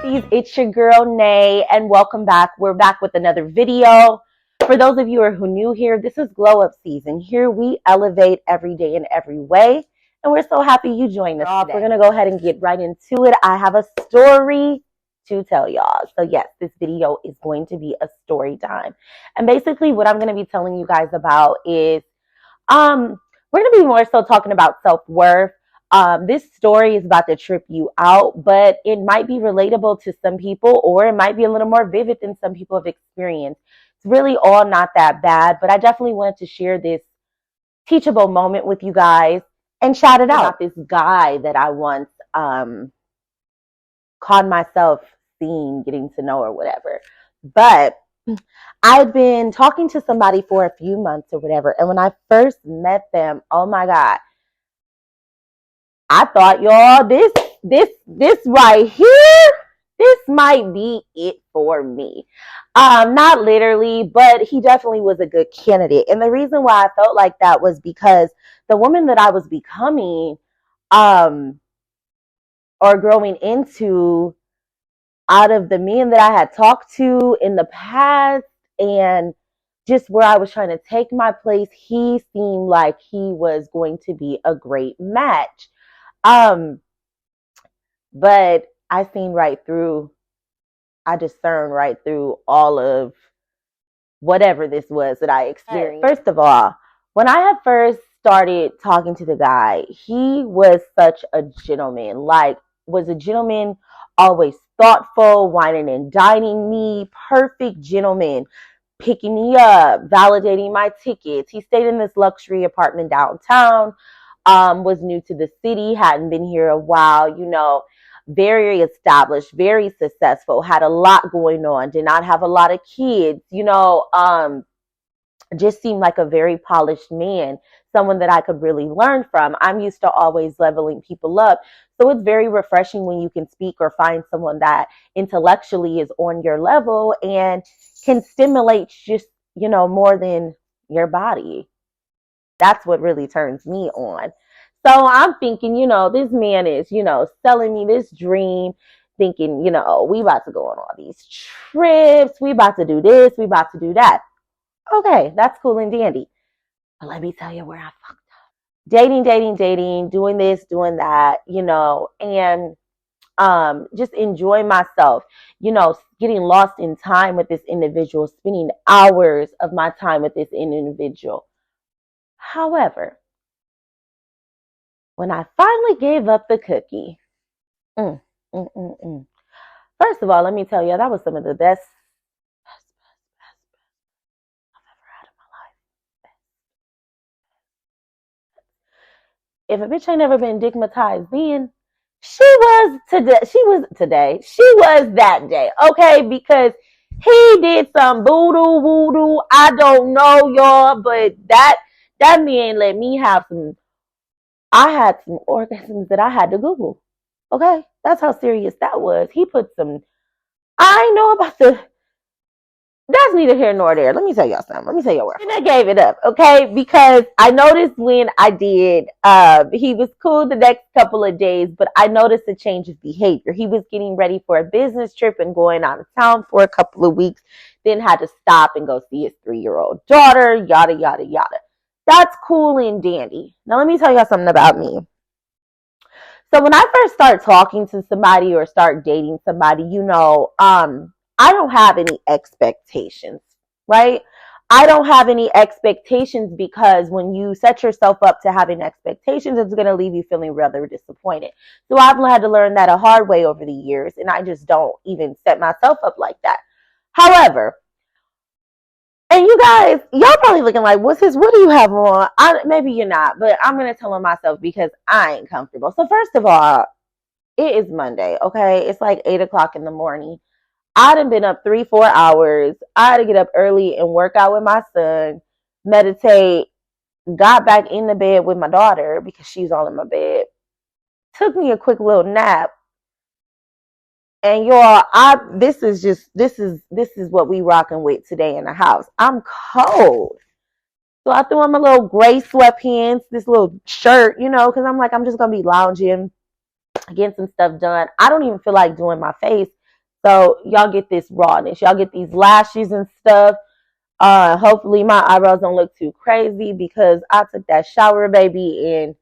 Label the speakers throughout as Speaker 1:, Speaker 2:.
Speaker 1: Pisces, it's your girl Nay, and welcome back. We're back with another video. For those of you who are new here, this is glow up season. Here we elevate every day in every way, and we're so happy you joined us today. We're gonna go ahead and get right into it. I have a story to tell y'all. So yes, this video is going to be a story time, and basically what I'm going to be telling you guys about is we're going to be more so talking about self-worth. This story is about to trip you out, but it might be relatable to some people, or it might be a little more vivid than some people have experienced. It's really all not that bad, but I definitely wanted to share this teachable moment with you guys and shout it out about this guy that I once caught myself seeing, getting to know or whatever. But I'd been talking to somebody for a few months or whatever, and when I first met them, oh my God, I thought, y'all, this right here, this might be it for me. Not literally, but he definitely was a good candidate. And the reason why I felt like that was because the woman that I was becoming, or growing into, out of the men that I had talked to in the past and just where I was trying to take my place, he seemed like he was going to be a great match. But I discerned right through all of whatever this was that I experienced. First of all, when I had first started talking to the guy, he was such a gentleman, always thoughtful, whining and dining me, perfect gentleman, picking me up, validating my tickets. He stayed in this luxury apartment downtown, was new to the city, hadn't been here a while, very established, very successful, had a lot going on, did not have a lot of kids, just seemed like a very polished man, someone that I could really learn from. I'm used to always leveling people up. So it's very refreshing when you can speak or find someone that intellectually is on your level and can stimulate just, more than your body. That's what really turns me on. So I'm thinking, this man is, selling me this dream, thinking, we about to go on all these trips. We about to do this. We about to do that. Okay, that's cool and dandy. But let me tell you where I fucked up. Dating, doing this, doing that, and just enjoying myself, getting lost in time with this individual, spending hours of my time with this individual. However, when I finally gave up the cookie, first of all, let me tell you, that was some of the best I've ever had in my life. If a bitch ain't never been digmatized then, she was that day, okay? Because he did some voodoo. I don't know, y'all, but that man let me have I had some orgasms that I had to Google, okay? That's how serious that was. He put I know about that's neither here nor there. Let me tell y'all something. Let me tell y'all where. And I gave it up, okay? Because I noticed when I did, he was cool the next couple of days, but I noticed a change of behavior. He was getting ready for a business trip and going out of town for a couple of weeks, then had to stop and go see his 3-year-old daughter, yada, yada, yada. That's cool and dandy. Now, let me tell y'all something about me. So when I first start talking to somebody or start dating somebody, I don't have any expectations, right? I don't have any expectations because when you set yourself up to having expectations, it's going to leave you feeling rather disappointed. So I've had to learn that a hard way over the years, and I just don't even set myself up like that. However, and you guys, y'all probably looking like, what do you have on? Maybe you're not, but I'm going to tell on myself because I ain't comfortable. So first of all, it is Monday, okay? It's like 8 o'clock in the morning. I done been up 3-4 hours. I had to get up early and work out with my son, meditate, got back in the bed with my daughter because she's all in my bed. Took me a quick little nap. And y'all, this is what we rocking with today in the house. I'm cold. So I threw on my little gray sweatpants, this little shirt, because I'm like, I'm just going to be lounging, getting some stuff done. I don't even feel like doing my face So y'all get this rawness. Y'all get these lashes and stuff. Hopefully my eyebrows don't look too crazy because I took that shower, baby, and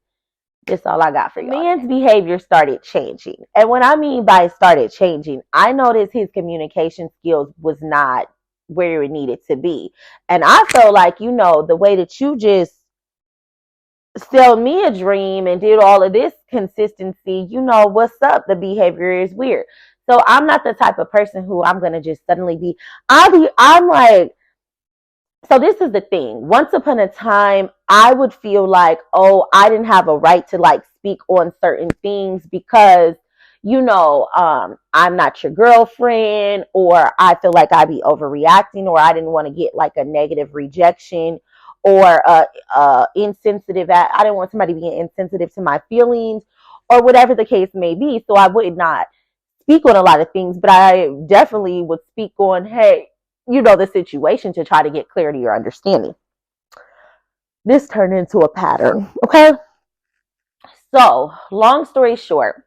Speaker 1: that's all I got for y'all. Man's behavior started changing. And what I mean by started changing, I noticed his communication skills was not where it needed to be. And I felt like, the way that you just sell me a dream and did all of this consistency, what's up? The behavior is weird. So I'm not the type of person who I'm gonna just suddenly be. I'm like, so this is the thing. Once upon a time, I would feel like, oh, I didn't have a right to like speak on certain things because, I'm not your girlfriend, or I feel like I'd be overreacting, or I didn't want to get like a negative rejection or insensitive. I didn't want somebody being insensitive to my feelings or whatever the case may be. So I would not speak on a lot of things, but I definitely would speak on, hey, the situation to try to get clarity or understanding. This turned into a pattern, okay? So, long story short,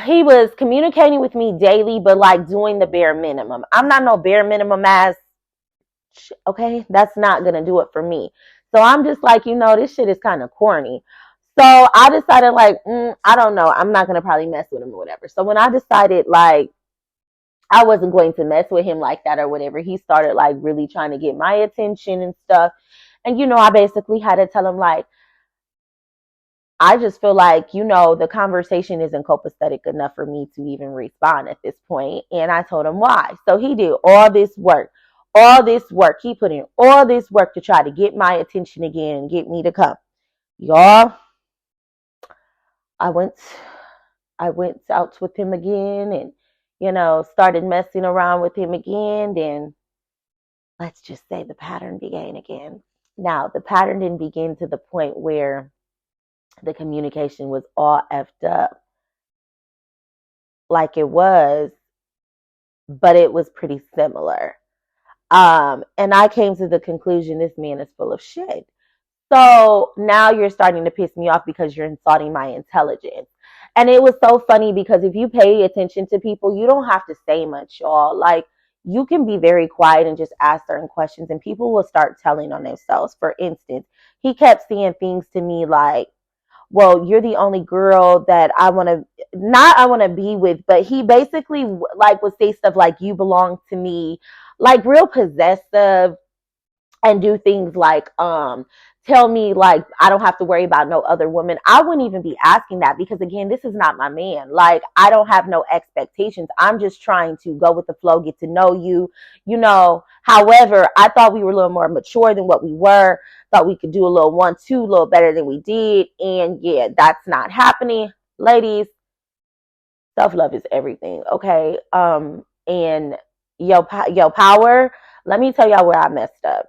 Speaker 1: he was communicating with me daily, but like doing the bare minimum. I'm not no bare minimum ass, okay? That's not gonna do it for me. So I'm just like, this shit is kind of corny. So I decided like, I don't know. I'm not gonna probably mess with him or whatever. So when I decided like, I wasn't going to mess with him like that or whatever, he started like really trying to get my attention and stuff. And, I basically had to tell him like, I just feel like, the conversation isn't copacetic enough for me to even respond at this point. And I told him why. So he did all this work. He put in all this work to try to get my attention again and get me to come. Y'all, I went out with him again and, started messing around with him again. Then let's just say the pattern began again. Now, the pattern didn't begin to the point where the communication was all effed up like it was, but it was pretty similar. And I came to the conclusion this man is full of shit. So now you're starting to piss me off because you're insulting my intelligence. And it was so funny because if you pay attention to people, you don't have to say much, y'all. Like, you can be very quiet and just ask certain questions and people will start telling on themselves. For instance, he kept saying things to me like, well, you're the only girl that I want to be with, but he basically like would say stuff like, you belong to me, like real possessive, and do things like tell me like I don't have to worry about no other woman. I wouldn't even be asking that because again, this is not my man. Like, I don't have no expectations. I'm just trying to go with the flow, get to know you, However, I thought we were a little more mature than what we were. Thought we could do a little 1-2, a little better than we did. And yeah, that's not happening. Ladies, self-love is everything, okay? And yo power, let me tell y'all where I messed up.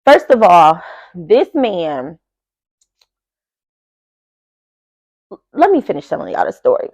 Speaker 1: First of all, this man, let me finish telling y'all the story.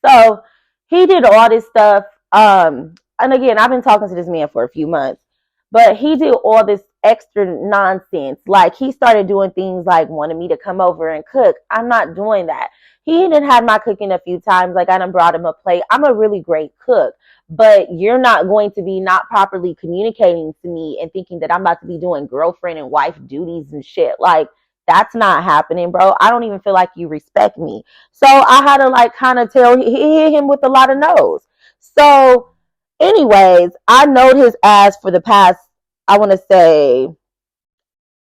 Speaker 1: So he did all this stuff. And again, I've been talking to this man for a few months, but he did all this extra nonsense. Like, he started doing things like wanting me to come over and cook. I'm not doing that. He didn't have my cooking a few times. Like, I done brought him a plate. I'm a really great cook, but you're not going to be not properly communicating to me and thinking that I'm about to be doing girlfriend and wife duties and shit. Like, that's not happening, bro. I don't even feel like you respect me. So I had to like kind of hit him with a lot of no's. So anyways, I knowed his ass for the past, I want to say,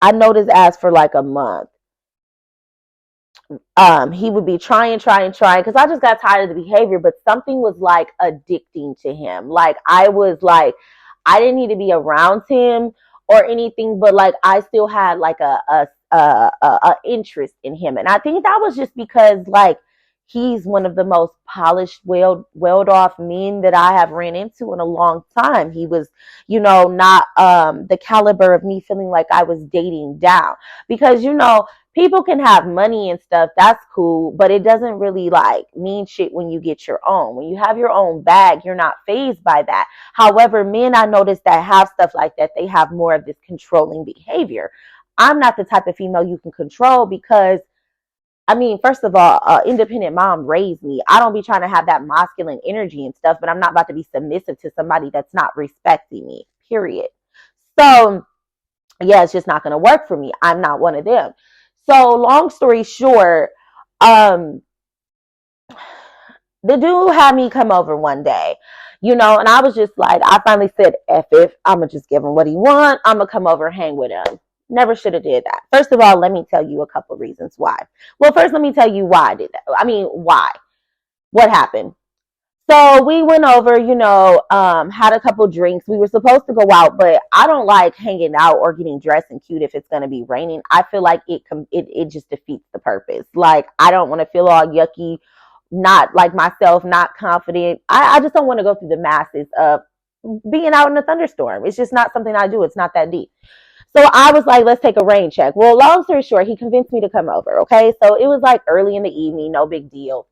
Speaker 1: I knowed his ass for like a month. He would be trying because I just got tired of the behavior, but something was like addicting to him. Like, I was like, I didn't need to be around him or anything, but like I still had like a interest in him. And I think that was just because like he's one of the most polished, welled off men that I have ran into in a long time. He was, not the caliber of me feeling like I was dating down, because people can have money and stuff, that's cool, but it doesn't really like mean shit when you get your own. When you have your own bag, you're not fazed by that. However, men I noticed that have stuff like that, they have more of this controlling behavior. I'm not the type of female you can control because I mean, first of all, independent mom raised me. I don't be trying to have that masculine energy and stuff, but I'm not about to be submissive to somebody that's not respecting me, period. So, yeah, it's just not going to work for me. I'm not one of them. So, long story short, um, the dude had me come over one day, and I was just like, I finally said, F it, I'm going to just give him what he want. I'm going to come over and hang with him. Never should have did that. First of all, let me tell you a couple of reasons why. Well, first, let me tell you why I did that. I mean, why? What happened? So we went over, had a couple drinks. We were supposed to go out, but I don't like hanging out or getting dressed and cute if it's going to be raining. I feel like it just defeats the purpose. Like, I don't want to feel all yucky, not like myself, not confident. I just don't want to go through the masses of being out in a thunderstorm. It's just not something I do. It's not that deep. So I was like, let's take a rain check. Well, long story short, he convinced me to come over. Okay. So it was like early in the evening, no big deal.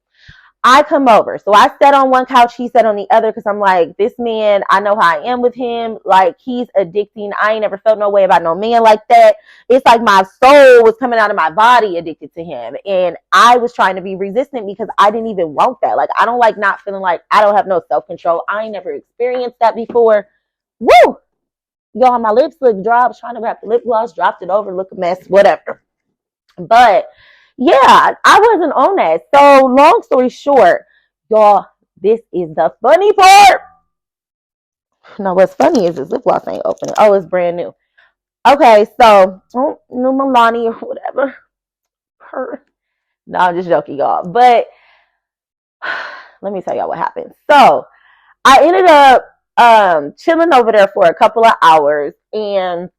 Speaker 1: I come over. So I sat on one couch, he sat on the other, because I'm like, this man, I know how I am with him. Like, he's addicting. I ain't never felt no way about no man like that. It's like my soul was coming out of my body addicted to him. And I was trying to be resistant because I didn't even want that. Like, I don't like not feeling like I don't have no self-control. I ain't never experienced that before. Woo! Y'all, my lips look dry. I was trying to wrap the lip gloss, dropped it over, look a mess, whatever. But yeah, I wasn't on that. So long story short, y'all, this is the funny part. No, what's funny is this lip gloss ain't opening. Oh, it's brand new. Okay, so new Milani or whatever. No, I'm just joking, y'all. But let me tell y'all what happened. So I ended up chilling over there for a couple of hours, and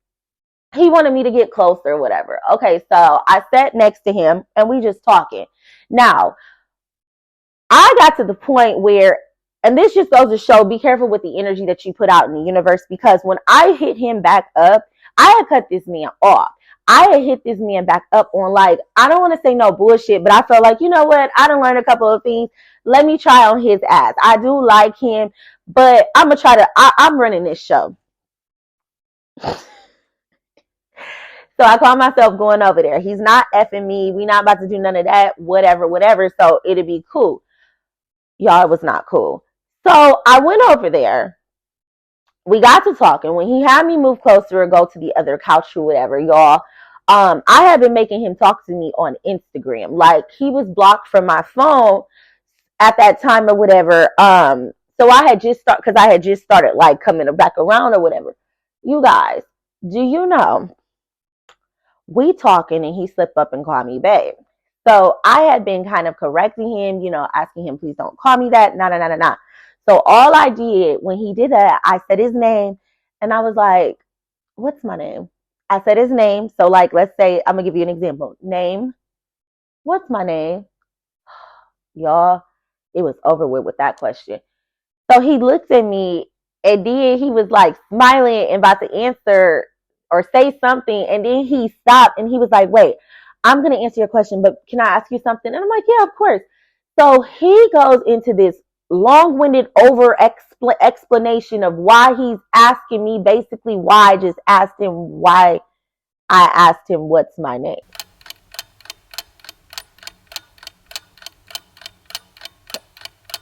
Speaker 1: he wanted me to get closer or whatever. Okay, so I sat next to him and we just talking. Now, I got to the point where, and this just goes to show, be careful with the energy that you put out in the universe, because when I hit him back up, I had cut this man off. I had hit this man back up on, like, I don't want to say no bullshit, but I felt like, you know what? I done learned a couple of things. Let me try on his ass. I do like him, but I'm going to try to, I'm running this show. So I call myself going over there. He's not effing me. We not about to do none of that, whatever. So it'll be cool. Y'all, it was not cool. So I went over there. We got to talking. When he had me move closer or go to the other couch or whatever, y'all, I had been making him talk to me on Instagram. Like, he was blocked from my phone at that time or whatever. So I had just started, because I had just started like coming back around or whatever. You guys, do you know? We talking and he slipped up and called me babe. So I had been kind of correcting him, asking him, please don't call me that. Nah. So all I did when he did that, I said his name and I was like, what's my name? I said his name. So like, let's say, I'm gonna give you an example. Name. What's my name? Y'all, it was over with that question. So he looked at me and then he was like smiling and about to answer or say something, and then he stopped and he was like, wait, I'm going to answer your question, but can I ask you something? And I'm like, yeah, of course. So he goes into this long-winded explanation of why he's asking me, basically why I just asked him why I asked him what's my name.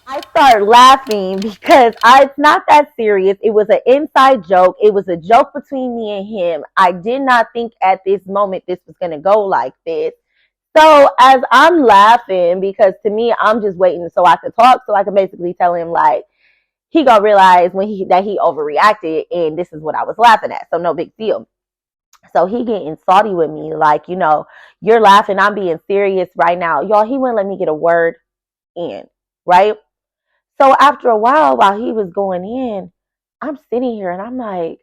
Speaker 1: I started laughing because it's not that serious. It was an inside joke. It was a joke between me and him. I did not think at this moment this was going to go like this. So as I'm laughing, because to me, I'm just waiting so I could talk, so I could basically tell him like, he gonna realize that he overreacted, and this is what I was laughing at. So no big deal. So he getting salty with me, like, you're laughing. I'm being serious right now. Y'all, he wouldn't let me get a word in, right? So after a while he was going in, I'm sitting here and I'm like,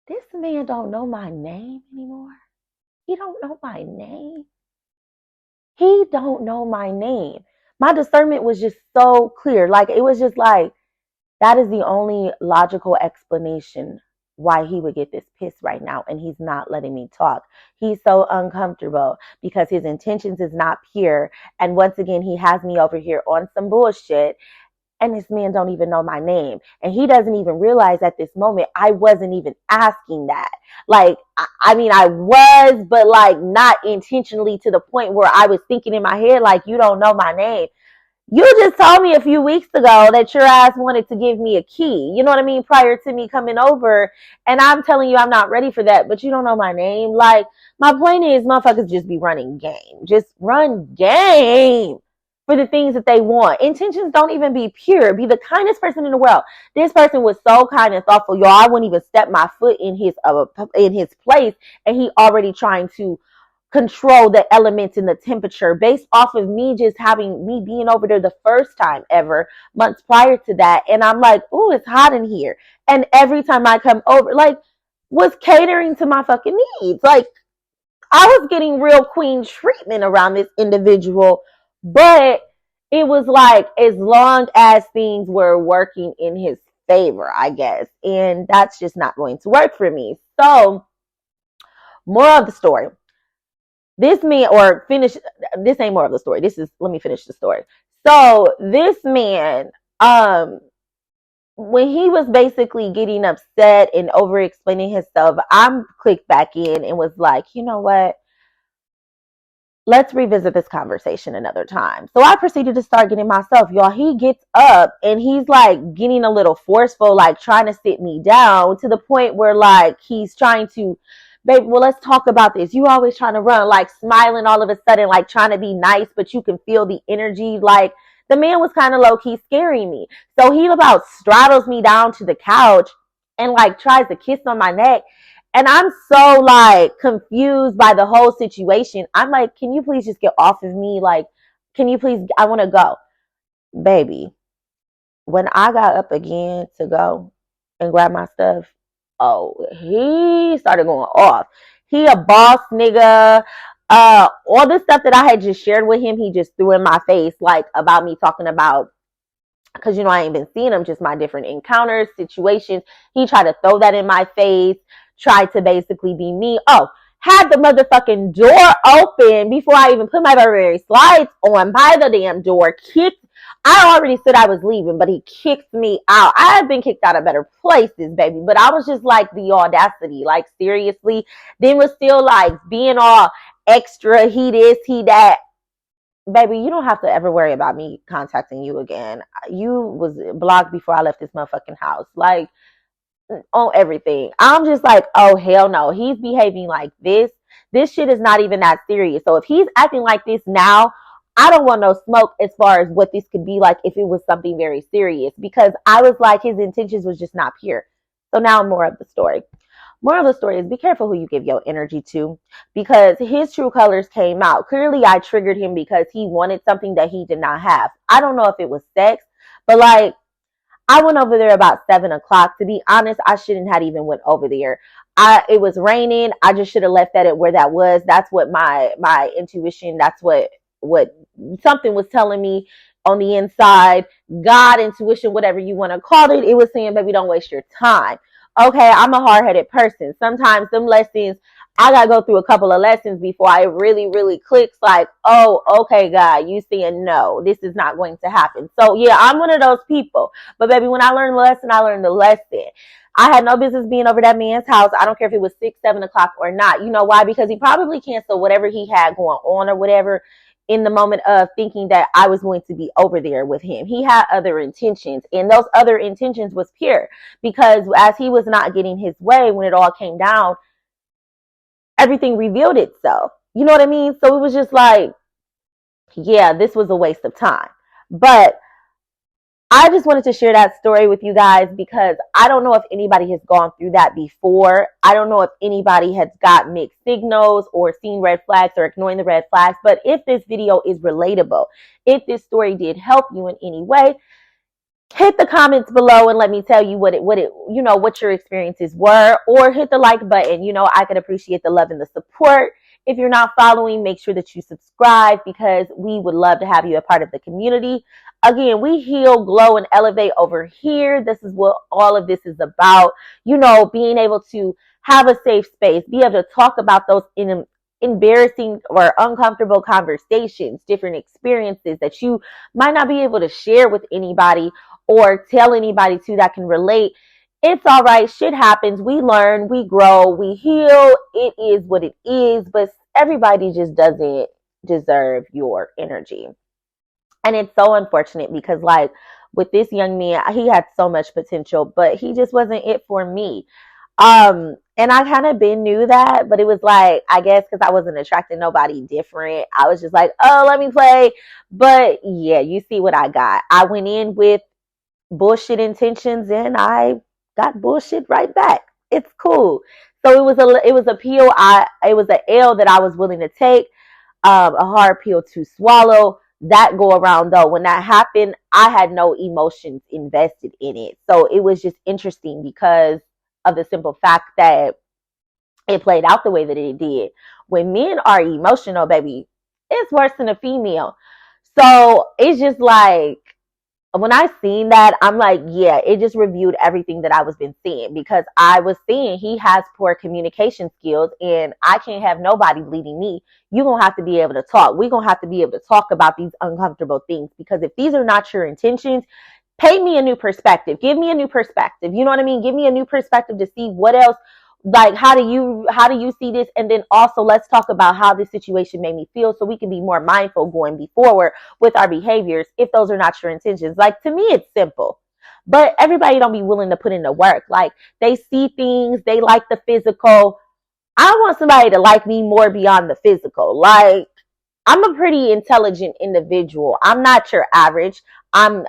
Speaker 1: this man don't know my name anymore. He don't know my name. He don't know my name. My discernment was just so clear. Like, it was just like, that is the only logical explanation why he would get this pissed right now, and he's not letting me talk. He's so uncomfortable because his intentions is not pure. And once again, he has me over here on some bullshit. And this man don't even know my name. And he doesn't even realize at this moment, I wasn't even asking that. Like, I mean, I was, but like not intentionally to the point where I was thinking in my head, like, you don't know my name. You just told me a few weeks ago that your ass wanted to give me a key. You know what I mean? Prior to me coming over. And I'm telling you, I'm not ready for that, but you don't know my name. Like, my point is, motherfuckers just be running game. Just run game for the things that they want. Intentions don't even be pure. Be the kindest person in the world. This person was so kind and thoughtful, y'all. I wouldn't even step my foot in his place, and he already trying to control the elements and the temperature based off of me just having me being over there the first time ever months prior to that. And I'm like, oh, it's hot in here. And every time I come over, like, was catering to my fucking needs. Like, I was getting real queen treatment around this individual, but it was like as long as things were working in his favor, I guess. And that's just not going to work for me. So, moral of the story. This man, or finish, this ain't more of the story. Let me finish the story. So this man, when he was basically getting upset and over explaining himself, I clicked back in and was like, you know what? Let's revisit this conversation another time. So I proceeded to start getting myself, y'all. He gets up and he's like getting a little forceful, like trying to sit me down to the point where like he's trying to, babe, well, let's talk about this. You always trying to run, like smiling all of a sudden, like trying to be nice, but you can feel the energy. Like the man was kind of low key scaring me. So he about straddles me down to the couch and like tries to kiss on my neck. And I'm so like confused by the whole situation. I'm like, can you please just get off of me? Like, can you please, I want to go. Baby, when I got up again to go and grab my stuff, oh, he started going off. He a boss nigga. All the stuff that I had just shared with him, he just threw in my face, like about me talking about, because, you know, I ain't been seeing him, just my different encounters, situations. He tried to throw that in my face, tried to basically be me. Oh, had the motherfucking door open before I even put my Burberry slides on by the damn door, kicked. I already said I was leaving, but he kicked me out. I had been kicked out of better places, baby, but I was just like, the audacity, like seriously. Then was still like being all extra, he this, he that. Baby, you don't have to ever worry about me contacting you again. You was blocked before I left this motherfucking house. Like, on everything. I'm just like, oh, hell no. He's behaving like this. This shit is not even that serious. So if he's acting like this now, I don't want no smoke as far as what this could be like if it was something very serious. Because I was like, his intentions was just not pure. So now more of the story. More of the story is be careful who you give your energy to, because his true colors came out. Clearly, I triggered him because he wanted something that he did not have. I don't know if it was sex, but like, I went over there about 7 o'clock. To be honest, I shouldn't have even went over there. It was raining. I just should have left that at where that was. That's what my intuition, that's what something was telling me on the inside. God, intuition, whatever you want to call it. It was saying, baby, don't waste your time. Okay, I'm a hard-headed person. Sometimes them lessons, I got to go through a couple of lessons before I really, really clicks like, oh, okay, God, you saying no, this is not going to happen. So, yeah, I'm one of those people. But, baby, when I learned the lesson, I learned the lesson. I had no business being over that man's house. I don't care if it was 6, 7 o'clock or not. You know why? Because he probably canceled whatever he had going on or whatever in the moment of thinking that I was going to be over there with him. He had other intentions, and those other intentions was pure, because as he was not getting his way when it all came down, everything revealed itself. You know what I mean? So it was just like, yeah, this was a waste of time. But I just wanted to share that story with you guys because I don't know if anybody has gone through that before. I don't know if anybody has got mixed signals or seen red flags or ignoring the red flags. But if this video is relatable, if this story did help you in any way, hit the comments below and let me tell you what your experiences were, or hit the like button. You know, I could appreciate the love and the support. If you're not following, make sure that you subscribe, because we would love to have you a part of the community. Again, we heal, glow, and elevate over here. This is what all of this is about. You know, being able to have a safe space, be able to talk about those embarrassing or uncomfortable conversations, different experiences that you might not be able to share with anybody or tell anybody to that can relate. It's all right. Shit happens. We learn, we grow, we heal. It is what it is, but everybody just doesn't deserve your energy. And it's so unfortunate because, like, with this young man, he had so much potential, but he just wasn't it for me. And I kind of been knew that, but it was like, I guess because I wasn't attracting nobody different, I was just like, oh, let me play. But yeah, you see what I got. I went in with bullshit intentions and I got bullshit right back. It's cool. So it was a pill. It was an L that I was willing to take, a hard pill to swallow. That go around though, when that happened, I had no emotions invested in it. So it was just interesting because of the simple fact that it played out the way that it did. When men are emotional, baby, it's worse than a female. So it's just like, when I seen that, I'm like, yeah, it just reviewed everything that I was been seeing, because I was seeing he has poor communication skills and I can't have nobody leading me. You're going to have to be able to talk. We're going to have to be able to talk about these uncomfortable things, because if these are not your intentions, paint me a new perspective. Give me a new perspective. You know what I mean? Give me a new perspective to see what else, like, how do you see this? And then also let's talk about how this situation made me feel, so we can be more mindful going forward with our behaviors if those are not your intentions. Like, to me, it's simple. But everybody don't be willing to put in the work. Like, they see things, they like the physical. I want somebody to like me more beyond the physical. Like, I'm a pretty intelligent individual. I'm not your average. I'm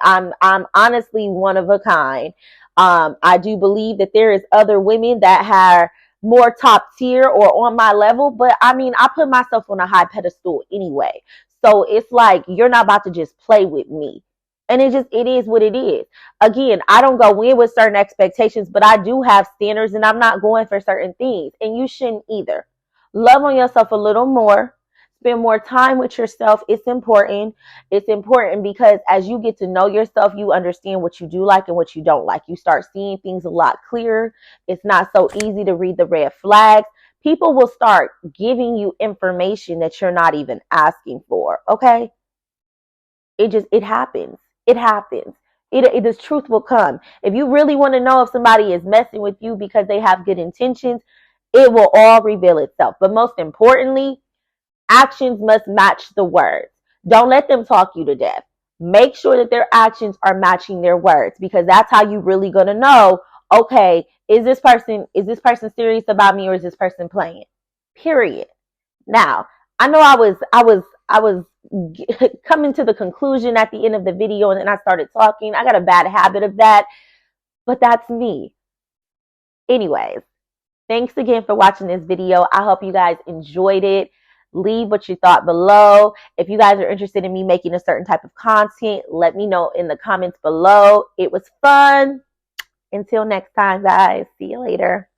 Speaker 1: honestly one of a kind. I do believe that there is other women that are more top tier or on my level, but I mean, I put myself on a high pedestal anyway. So it's like, you're not about to just play with me. And it is what it is. Again, I don't go in with certain expectations, but I do have standards and I'm not going for certain things. And you shouldn't either. Love on yourself a little more. Spend more time with yourself. It's important. It's important because as you get to know yourself, you understand what you do like and what you don't like. You start seeing things a lot clearer. It's not so easy to read the red flags. People will start giving you information that you're not even asking for. Okay? It happens. It happens. This truth will come. If you really want to know if somebody is messing with you because they have good intentions, it will all reveal itself. But most importantly, actions must match the words. Don't let them talk you to death. Make sure that their actions are matching their words, because that's how you really gonna know, okay, is this person serious about me, or is this person playing? Period. Now, I know I was coming to the conclusion at the end of the video and then I started talking. I got a bad habit of that, but that's me. Anyways, thanks again for watching this video. I hope you guys enjoyed it. Leave what you thought below. If you guys are interested in me making a certain type of content, let me know in the comments below. It was fun. Until next time, guys. See you later.